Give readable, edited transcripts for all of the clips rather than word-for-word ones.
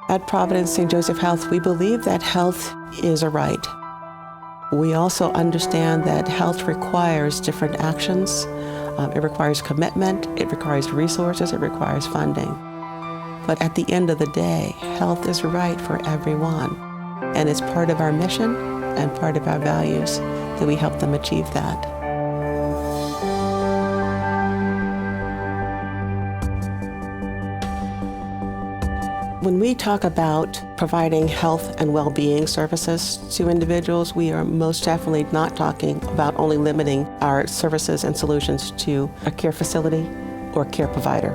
At Providence St. Joseph Health, we believe that health is a right. We also understand that health requires different actions. It requires commitment, it requires resources, it requires funding. But at the end of the day, health is a right for everyone. And it's part of our mission and part of our values that we help them achieve that. When we talk about providing health and well-being services to individuals, we are most definitely not talking about only limiting our services and solutions to a care facility or care provider.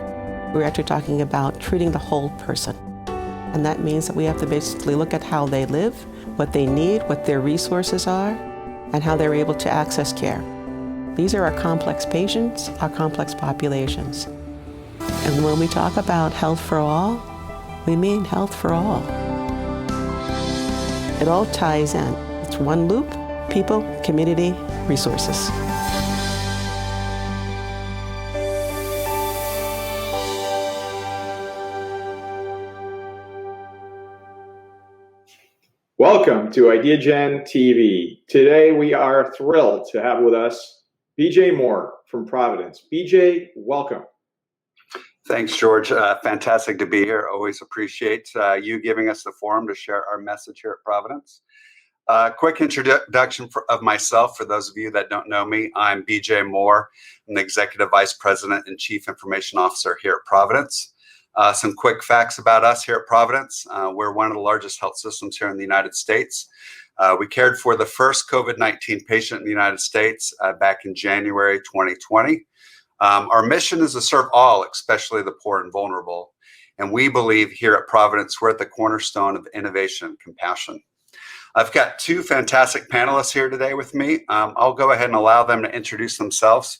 We're actually talking about treating the whole person. And that means that we have to basically look at how they live, what they need, what their resources are, and how they're able to access care. These are our complex patients, our complex populations. And when we talk about health for all, we mean health for all. It all ties in. It's one loop: people, community, resources. Welcome to Ideagen TV. Today we are thrilled to have with us BJ Moore from Providence. BJ, welcome. Thanks, George. Fantastic to be here. Always appreciate you giving us the forum to share our message here at Providence. Quick introduction of myself for those of you that don't know me. I'm BJ Moore. I'm the Executive Vice President and Chief Information Officer here at Providence. Some quick facts about us here at Providence. We're one of the largest health systems here in the United States. We cared for the first COVID-19 patient in the United States back in January 2020. Our mission is to serve all, especially the poor and vulnerable. And we believe here at Providence, we're at the cornerstone of innovation and compassion. I've got two fantastic panelists here today with me. I'll go ahead and allow them to introduce themselves.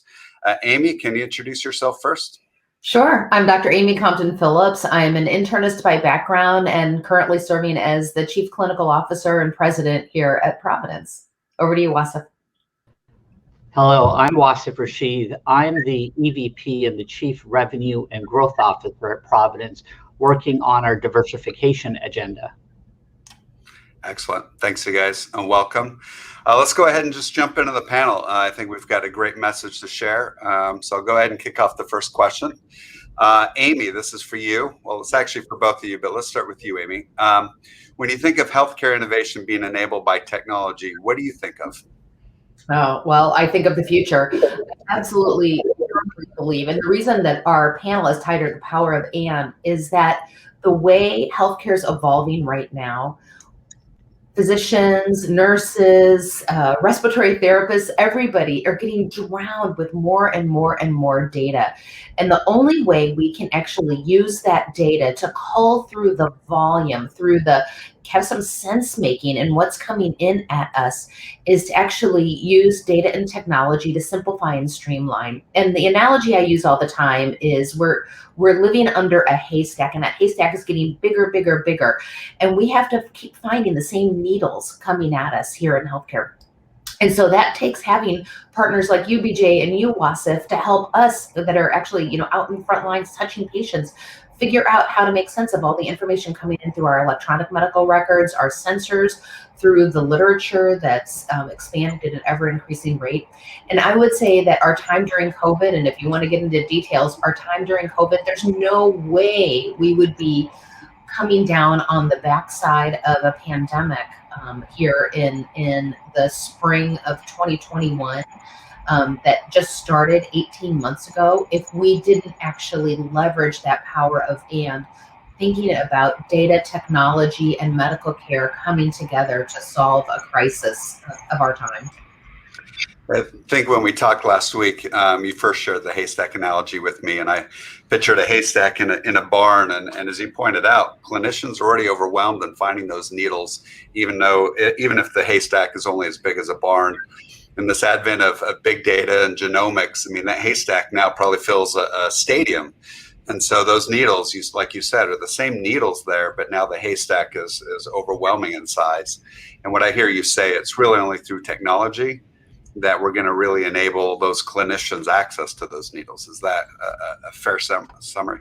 Amy, can you introduce yourself first? Sure. I'm Dr. Amy Compton-Phillips. I'm an internist by background and currently serving as the Chief Clinical Officer and President here at Providence. Over to you, Wasif. Hello, I'm Wasif Rasheed. I'm the EVP and the Chief Revenue and Growth Officer at Providence, working on our diversification agenda. Excellent. Thanks, you guys, and welcome. Let's go ahead and just jump into the panel. I think we've got a great message to share. So I'll go ahead and kick off the first question. Amy, this is for you. Well, it's actually for both of you, but let's start with you, Amy. When you think of healthcare innovation being enabled by technology, what do you think of? Oh, well, I think of the future. I absolutely believe. And the reason that our panel is titled The Power of And is that the way healthcare is evolving right now, physicians, nurses, respiratory therapists, everybody are getting drowned with more and more and more data. And the only way we can actually use that data to cull through the volume, have some sense making in what's coming in at us, is to actually use data and technology to simplify and streamline. And the analogy I use all the time is we're living under a haystack, and that haystack is getting bigger, bigger, bigger. And we have to keep finding the same needles coming at us here in healthcare. And so that takes having partners like you, BJ, and you, Wasif, to help us that are actually, out in front lines touching patients, figure out how to make sense of all the information coming in through our electronic medical records, our sensors, through the literature that's expanded at an ever-increasing rate. And I would say that our time during COVID, and if you want to get into details, our time during COVID, there's no way we would be coming down on the backside of a pandemic here in the spring of 2021 that just started 18 months ago, if we didn't actually leverage that power of and thinking about data, technology, and medical care coming together to solve a crisis of our time. I think when we talked last week, you first shared the haystack analogy with me, and I pictured a haystack in a barn. And as you pointed out, clinicians are already overwhelmed in finding those needles, even if the haystack is only as big as a barn. In this advent of big data and genomics, I mean, that haystack now probably fills a stadium. And so those needles, like you said, are the same needles there, but now the haystack is overwhelming in size. And what I hear you say, it's really only through technology that we're going to really enable those clinicians access to those needles. Is that a fair summary?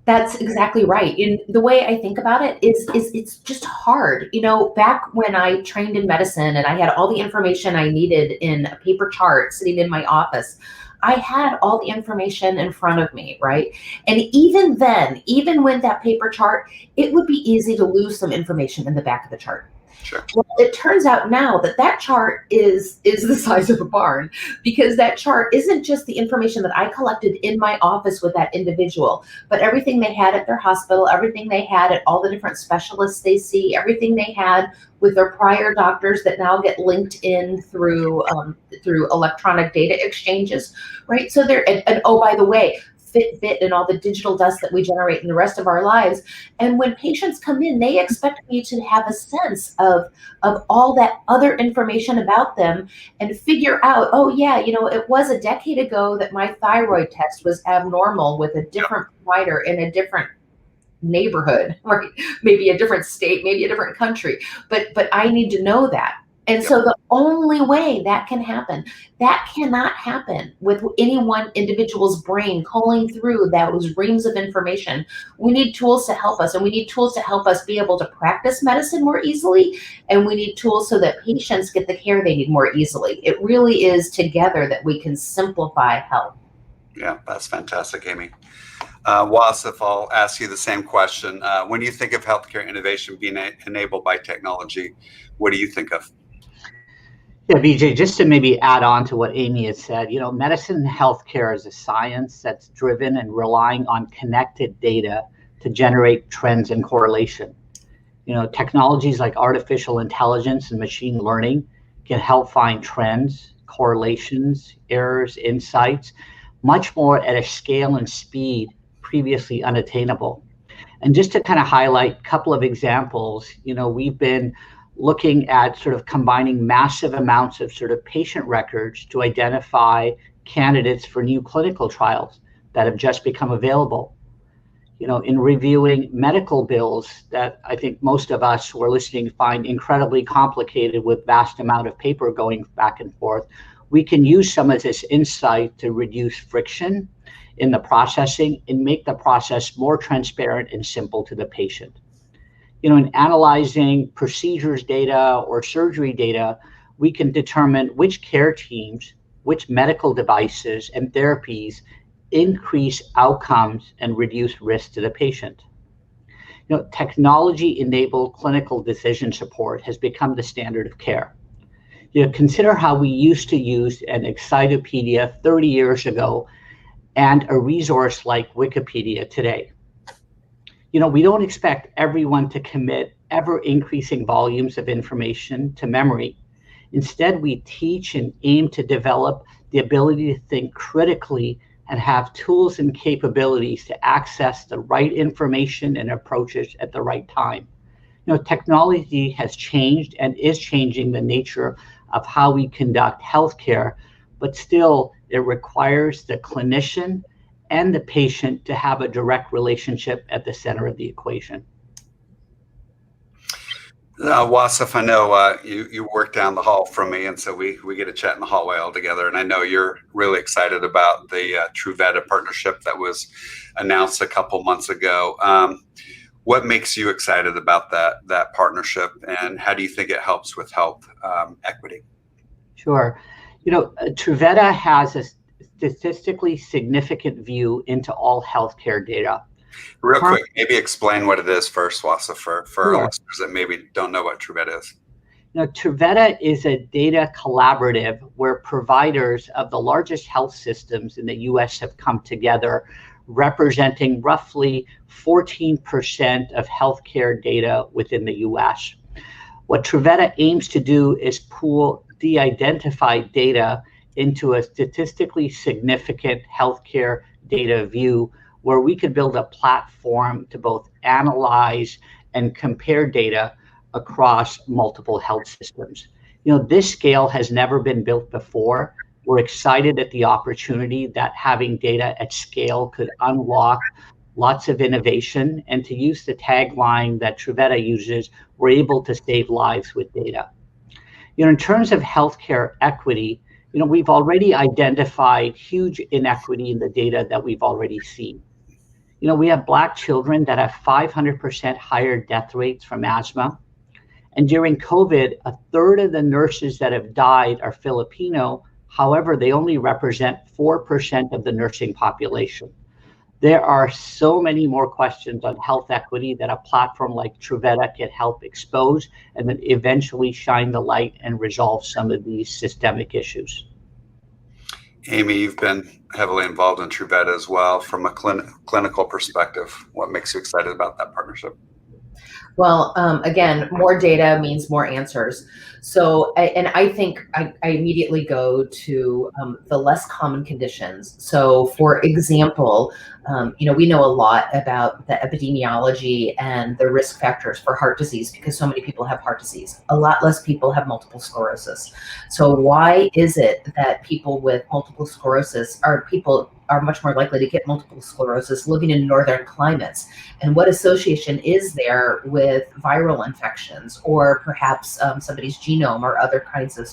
That's exactly right. And the way I think about it is it's just hard. You know, back when I trained in medicine and I had all the information I needed in a paper chart sitting in my office, I had all the information in front of me, right? And even then, even with that paper chart, it would be easy to lose some information in the back of the chart. Sure. Well, it turns out now that that chart is the size of a barn, because that chart isn't just the information that I collected in my office with that individual, but everything they had at their hospital, everything they had at all the different specialists they see, everything they had with their prior doctors that now get linked in through electronic data exchanges, right? So and oh, by the way, Fitbit and all the digital dust that we generate in the rest of our lives. And when patients come in, they expect me to have a sense of all that other information about them and figure out, oh yeah, you know, it was a decade ago that my thyroid test was abnormal with a different provider in a different neighborhood, right? Maybe a different state, maybe a different country, but I need to know that. And so the only way that can happen, that cannot happen with any one individual's brain culling through those reams of information. We need tools to help us, and we need tools to help us be able to practice medicine more easily, and we need tools so that patients get the care they need more easily. It really is together that we can simplify health. Yeah, that's fantastic, Amy. Wasif, I'll ask you the same question. When you think of healthcare innovation being enabled by technology, what do you think of? Yeah, BJ, just to maybe add on to what Amy has said, you know, medicine and healthcare is a science that's driven and relying on connected data to generate trends and correlation. You know, technologies like artificial intelligence and machine learning can help find trends, correlations, errors, insights, much more at a scale and speed previously unattainable. And just to kind of highlight a couple of examples, you know, we've been looking at sort of combining massive amounts of sort of patient records to identify candidates for new clinical trials that have just become available. You know, in reviewing medical bills that I think most of us who are listening find incredibly complicated with vast amount of paper going back and forth, we can use some of this insight to reduce friction in the processing and make the process more transparent and simple to the patient. You know, in analyzing procedures data or surgery data, we can determine which care teams, which medical devices and therapies increase outcomes and reduce risk to the patient. You know, technology-enabled clinical decision support has become the standard of care. You know, consider how we used to use an encyclopedia 30 years ago and a resource like Wikipedia today. You know, we don't expect everyone to commit ever increasing volumes of information to memory. Instead, we teach and aim to develop the ability to think critically and have tools and capabilities to access the right information and approaches at the right time. You know, technology has changed and is changing the nature of how we conduct healthcare, but still it requires the clinician and the patient to have a direct relationship at the center of the equation. Wasif, I know you work down the hall from me, and so we get to chat in the hallway all together. And I know you're really excited about the Truvetta partnership that was announced a couple months ago. What makes you excited about that partnership, and how do you think it helps with health equity? Sure. You know, Truvetta has a statistically significant view into all healthcare data. Real quick, maybe explain what it is first, Wasif, for Sure. our listeners that maybe don't know what Truvetta is. You know, Truvetta is a data collaborative where providers of the largest health systems in the US have come together, representing roughly 14% of healthcare data within the US. What Truvetta aims to do is pool de-identified data into a statistically significant healthcare data view where we could build a platform to both analyze and compare data across multiple health systems. You know, this scale has never been built before. We're excited at the opportunity that having data at scale could unlock lots of innovation, and to use the tagline that Truvetta uses, we're able to save lives with data. You know, in terms of healthcare equity, you know, we've already identified huge inequity in the data that we've already seen. We have Black children that have 500% higher death rates from asthma. And during COVID, a third of the nurses that have died are Filipino. However, they only represent 4% of the nursing population. There are so many more questions on health equity that a platform like Truvetta can help expose and then eventually shine the light and resolve some of these systemic issues. Amy, you've been heavily involved in Truvetta as well. From a clinical perspective, what makes you excited about that partnership? Well, again, more data means more answers. So, and I think I immediately go to the less common conditions. So, for example, we know a lot about the epidemiology and the risk factors for heart disease because so many people have heart disease. A lot less people have multiple sclerosis. So, why is it that people with multiple sclerosis are much more likely to get multiple sclerosis living in northern climates? And what association is there with viral infections or perhaps somebody's genome or other kinds of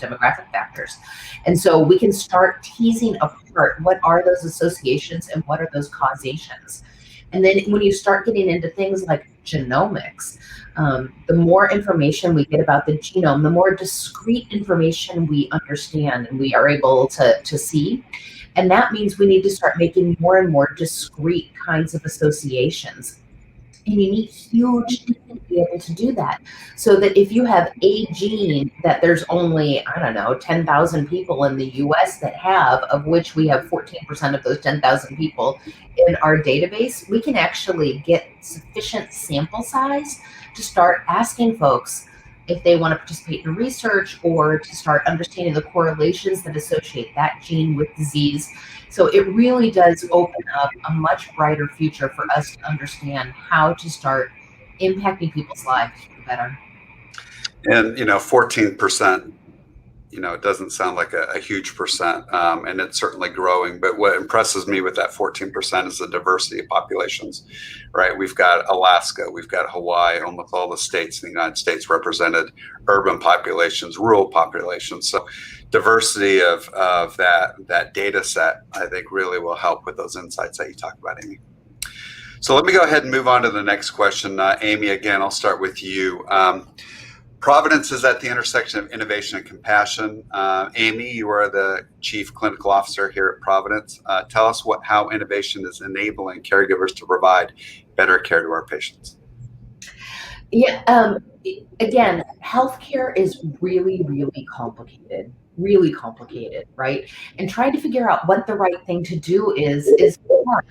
demographic factors? And so we can start teasing apart what are those associations and what are those causations. And then when you start getting into things like genomics, the more information we get about the genome, the more discrete information we understand and we are able to see. And that means we need to start making more and more discrete kinds of associations. And you need huge data to be able to do that. So that if you have a gene that there's only, 10,000 people in the US that have, of which we have 14% of those 10,000 people in our database, we can actually get sufficient sample size to start asking folks if they want to participate in research or to start understanding the correlations that associate that gene with disease. So it really does open up a much brighter future for us to understand how to start impacting people's lives better. And 14%, it doesn't sound like a huge percent, and it's certainly growing. But what impresses me with that 14% is the diversity of populations, right? We've got Alaska, we've got Hawaii, almost all the states in the United States represented, urban populations, rural populations. So diversity of that data set, I think, really will help with those insights that you talked about, Amy. So let me go ahead and move on to the next question. Amy, again, I'll start with you. Providence is at the intersection of innovation and compassion. Amy, you are the Chief Clinical Officer here at Providence. Tell us how innovation is enabling caregivers to provide better care to our patients. Yeah, again, healthcare is really, really complicated, right? And trying to figure out what the right thing to do is hard.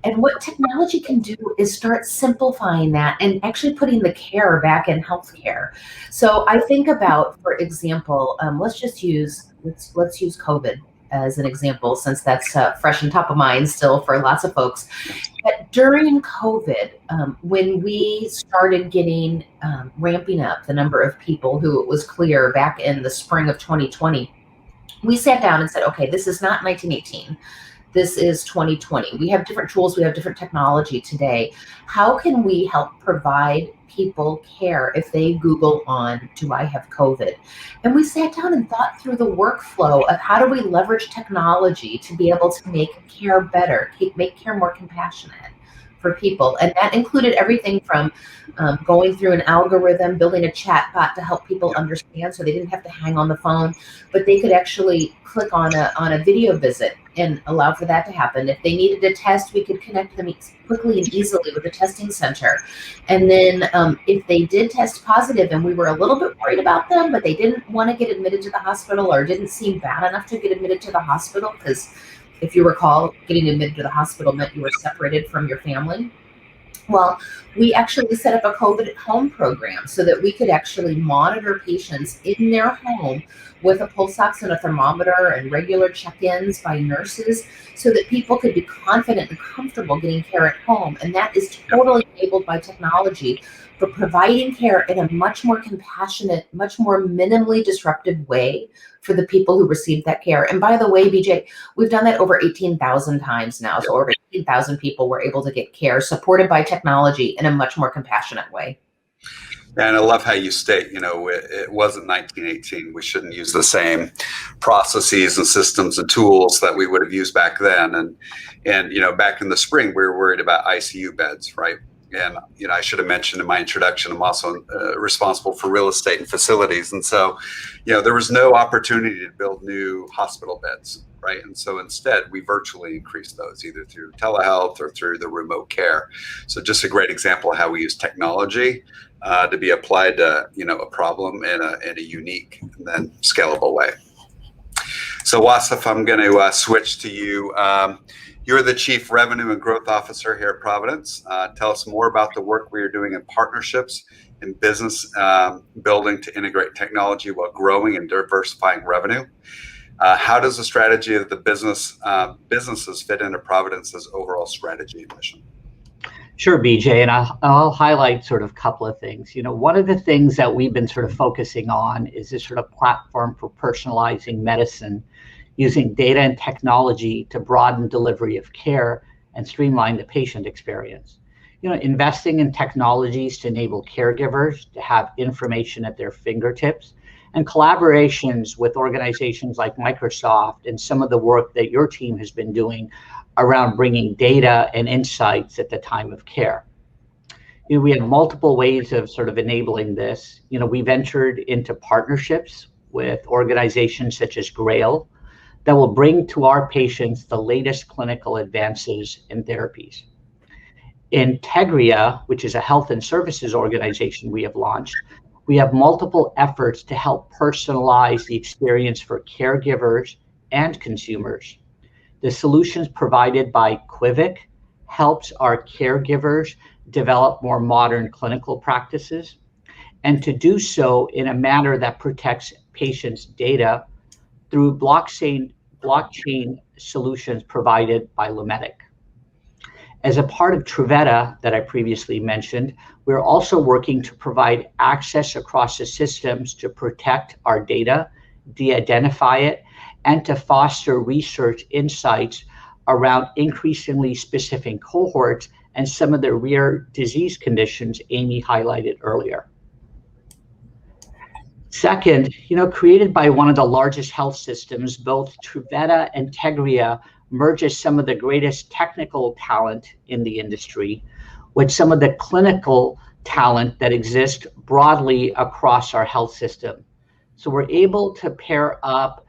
And what technology can do is start simplifying that and actually putting the care back in healthcare. So I think about, for example, let's use COVID as an example, since that's fresh and top of mind still for lots of folks. But during COVID, when we started getting ramping up the number of people who it was clear back in the spring of 2020, we sat down and said, okay, this is not 1918. This is 2020. We have different tools. We have different technology today. How can we help provide people care if they Google on, do I have COVID? And we sat down and thought through the workflow of how do we leverage technology to be able to make care better, make care more compassionate for people. And that included everything from going through an algorithm, building a chat bot to help people understand so they didn't have to hang on the phone, but they could actually click on a video visit and allow for that to happen. If they needed a test, we could connect them quickly and easily with the testing center. And then if they did test positive and we were a little bit worried about them, but they didn't want to get admitted to the hospital or didn't seem bad enough to get admitted to the hospital, because if you recall, getting admitted to the hospital meant you were separated from your family. Well, we actually set up a COVID at home program so that we could actually monitor patients in their home with a pulse ox and a thermometer and regular check-ins by nurses so that people could be confident and comfortable getting care at home. And that is totally enabled by technology for providing care in a much more compassionate, much more minimally disruptive way for the people who receive that care. And by the way, BJ, we've done that over 18,000 times now. So over 18,000 people were able to get care supported by technology in a much more compassionate way. And I love how you state, it wasn't 1918. We shouldn't use the same processes and systems and tools that we would have used back then. And back in the spring, we were worried about ICU beds, right? And I should have mentioned in my introduction, I'm also responsible for real estate and facilities. And so, there was no opportunity to build new hospital beds, right? And so instead, we virtually increased those either through telehealth or through the remote care. So just a great example of how we use technology to be applied to a problem in a unique and then scalable way. So Wasif, I'm going to switch to you. You're the Chief Revenue and Growth Officer here at Providence. Tell us more about the work we are doing in partnerships and business building to integrate technology while growing and diversifying revenue. How does the strategy of the businesses fit into Providence's overall strategy and mission? Sure, BJ, and I'll highlight sort of a couple of things. One of the things that we've been sort of focusing on is this sort of platform for personalizing medicine, using data and technology to broaden delivery of care and streamline the patient experience. Investing in technologies to enable caregivers to have information at their fingertips, and collaborations with organizations like Microsoft and some of the work that your team has been doing around bringing data and insights at the time of care. We have multiple ways of sort of enabling this. We've entered into partnerships with organizations such as Grail that will bring to our patients the latest clinical advances and therapies. Integria, which is a health and services organization we have launched, we have multiple efforts to help personalize the experience for caregivers and consumers. The solutions provided by Quivic helps our caregivers develop more modern clinical practices, and to do so in a manner that protects patients' data through blockchain solutions provided by Lumetic. As a part of Truvetta that I previously mentioned, we're also working to provide access across the systems to protect our data, de-identify it, and to foster research insights around increasingly specific cohorts and some of the rare disease conditions Amy highlighted earlier. Second, created by one of the largest health systems, both Truvetta and Integria merges some of the greatest technical talent in the industry with some of the clinical talent that exists broadly across our health system. So we're able to pair up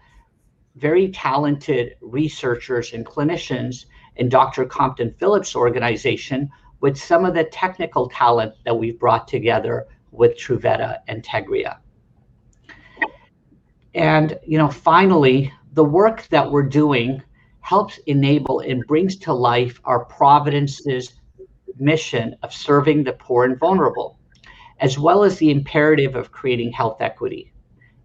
very talented researchers and clinicians in Dr. Compton-Phillips organization with some of the technical talent that we've brought together with Truvetta and Integria. And finally, the work that we're doing helps enable and brings to life our Providence's mission of serving the poor and vulnerable, as well as the imperative of creating health equity.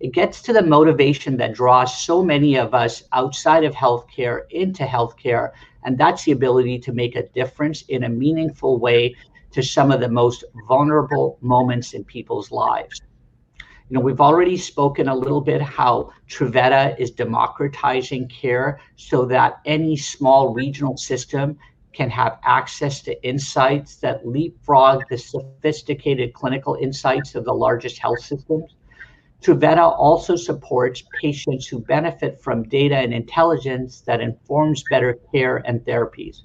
It gets to the motivation that draws so many of us outside of healthcare into healthcare, and that's the ability to make a difference in a meaningful way to some of the most vulnerable moments in people's lives. We've already spoken a little bit how Truvetta is democratizing care so that any small regional system can have access to insights that leapfrog the sophisticated clinical insights of the largest health systems. Truvetta also supports patients who benefit from data and intelligence that informs better care and therapies.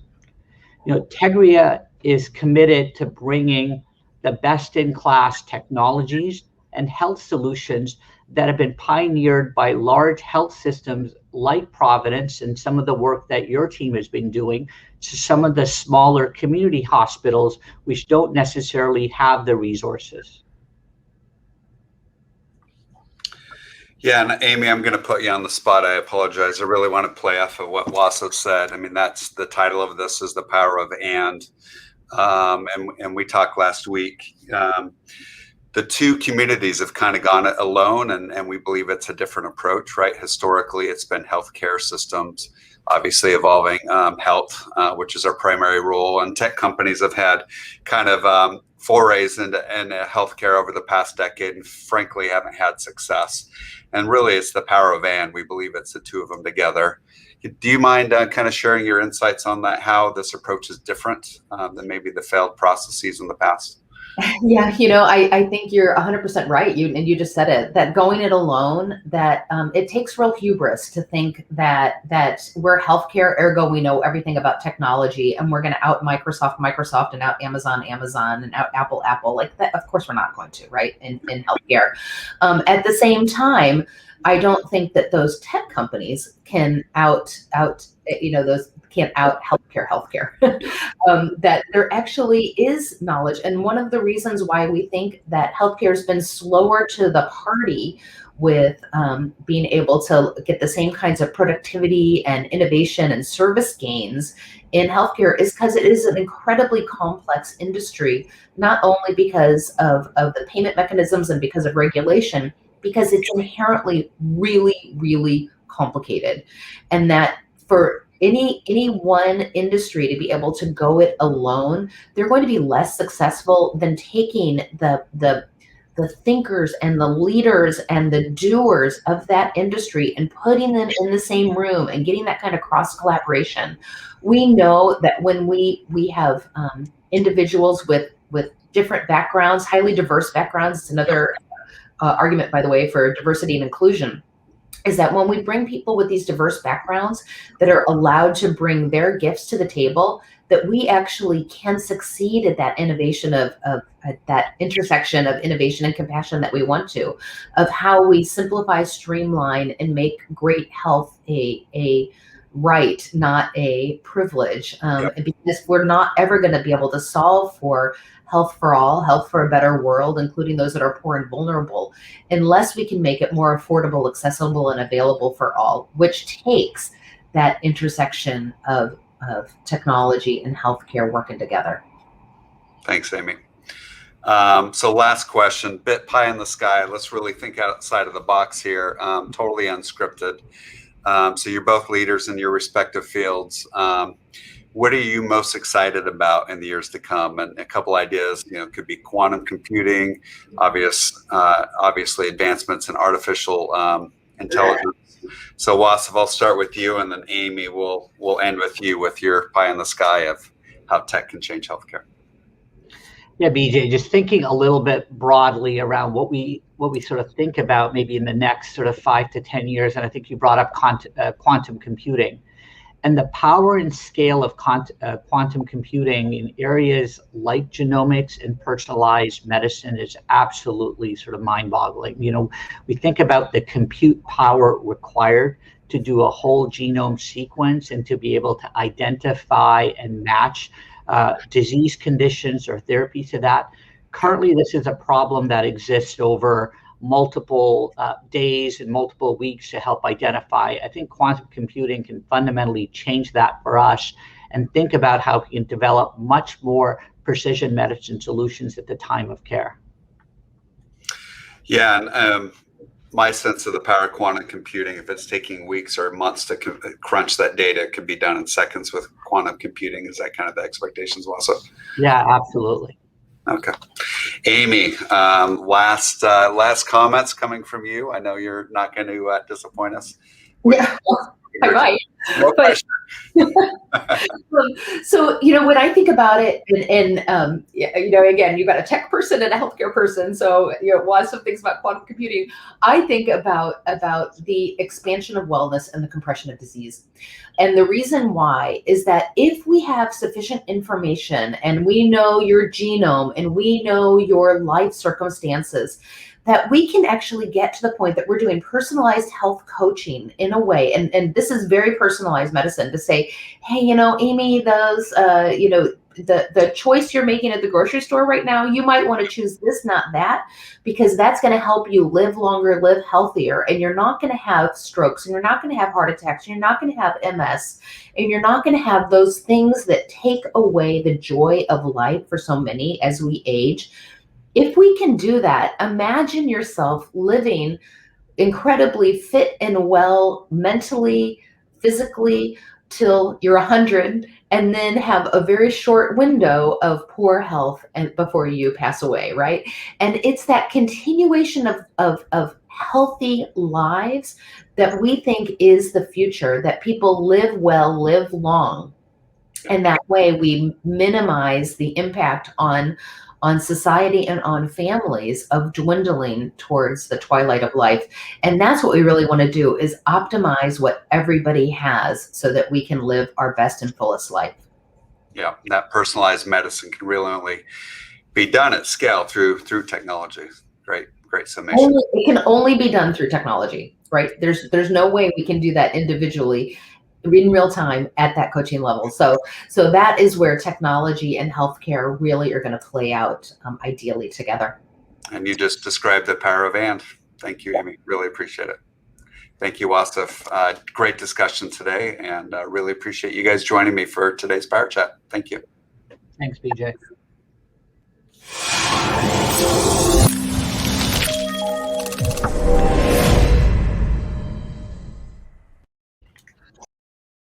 Integria is committed to bringing the best-in-class technologies and health solutions that have been pioneered by large health systems like Providence and some of the work that your team has been doing to some of the smaller community hospitals which don't necessarily have the resources. Yeah, and Amy, I'm going to put you on the spot. I apologize. I really want to play off of what Wasif said. I mean, that's the title of this is The Power of And we talked last week. The two communities have kind of gone it alone, and we believe it's a different approach, right? Historically, it's been healthcare systems, obviously evolving health, which is our primary role, and tech companies have had kind of forays into healthcare over the past decade, and frankly haven't had success. And really, it's the power of and. We believe it's the two of them together. Do you mind kind of sharing your insights on that, how this approach is different than maybe the failed processes in the past? Yeah, I think you're 100% right. You just said it, that going it alone, that it takes real hubris to think that we're healthcare, ergo we know everything about technology, and we're going to out Microsoft, and out Amazon, and out Apple. Like that, of course, we're not going to, right? In healthcare. At the same time, I don't think that those tech companies can those can't out healthcare. That there actually is knowledge. And one of the reasons why we think that healthcare has been slower to the party with being able to get the same kinds of productivity and innovation and service gains in healthcare is because it is an incredibly complex industry, not only because of the payment mechanisms and because of regulation, because it's inherently really, really complicated. And that for any one industry to be able to go it alone, they're going to be less successful than taking the thinkers and the leaders and the doers of that industry and putting them in the same room and getting that kind of cross collaboration. We know that when we have individuals with different backgrounds, highly diverse backgrounds, it's another argument, by the way, for diversity and inclusion, is that when we bring people with these diverse backgrounds that are allowed to bring their gifts to the table, that we actually can succeed at that innovation of at that intersection of innovation and compassion that we want to, of how we simplify, streamline, and make great health a right, not a privilege. Because we're not ever going to be able to solve for health for all, health for a better world, including those that are poor and vulnerable, unless we can make it more affordable, accessible, and available for all, which takes that intersection of technology and healthcare working together. Thanks, Amy. So last question, bit pie in the sky. Let's really think outside of the box here, totally unscripted. So you're both leaders in your respective fields. What are you most excited about in the years to come? And a couple ideas, could be quantum computing, obviously advancements in artificial intelligence. So Wasif, I'll start with you, and then Amy, we'll end with you with your pie in the sky of how tech can change healthcare. Yeah, BJ, just thinking a little bit broadly around what we sort of think about maybe in the next sort of 5 to 10 years, and I think you brought up quantum computing. And the power and scale of quantum computing in areas like genomics and personalized medicine is absolutely sort of mind-boggling. We think about the compute power required to do a whole genome sequence and to be able to identify and match disease conditions or therapy to that. Currently, this is a problem that exists over multiple days and multiple weeks to help identify. I think quantum computing can fundamentally change that for us and think about how we can develop much more precision medicine solutions at the time of care. Yeah, and my sense of the power of quantum computing, if it's taking weeks or months to crunch that data, it could be done in seconds with quantum computing. Is that kind of the expectations also? Yeah, absolutely. Okay. Amy, last comments coming from you. I know you're not going to disappoint us. Yeah, I might. No pressure. So, when I think about it, and again, you've got a tech person and a healthcare person. So, Wasif thinks about quantum computing. I think about the expansion of wellness and the compression of disease. And the reason why is that if we have sufficient information and we know your genome and we know your life circumstances, that we can actually get to the point that we're doing personalized health coaching in a way. And this is very personalized medicine to say, hey, Amy, those, the choice you're making at the grocery store right now, you might want to choose this, not that, because that's going to help you live longer, live healthier, and you're not going to have strokes, and you're not going to have heart attacks, and you're not going to have MS, and you're not going to have those things that take away the joy of life for so many as we age. If we can do that, imagine yourself living incredibly fit and well mentally, physically, till you're 100, and then have a very short window of poor health and before you pass away, right? And it's that continuation of healthy lives that we think is the future, that people live well, live long. And that way we minimize the impact on on society and on families of dwindling towards the twilight of life. And that's what we really want to do, is optimize what everybody has so that we can live our best and fullest life. Yeah, that personalized medicine can really only be done at scale through technology. Great summation. It can only be done through technology, right? There's no way we can do that individually in real time at that coaching level. So that is where technology and healthcare really are going to play out ideally together. And you just described the power of and. Thank you, Amy. Really appreciate it. Thank you, Wasif. Great discussion today, and really appreciate you guys joining me for today's Power Chat. Thank you. Thanks, BJ.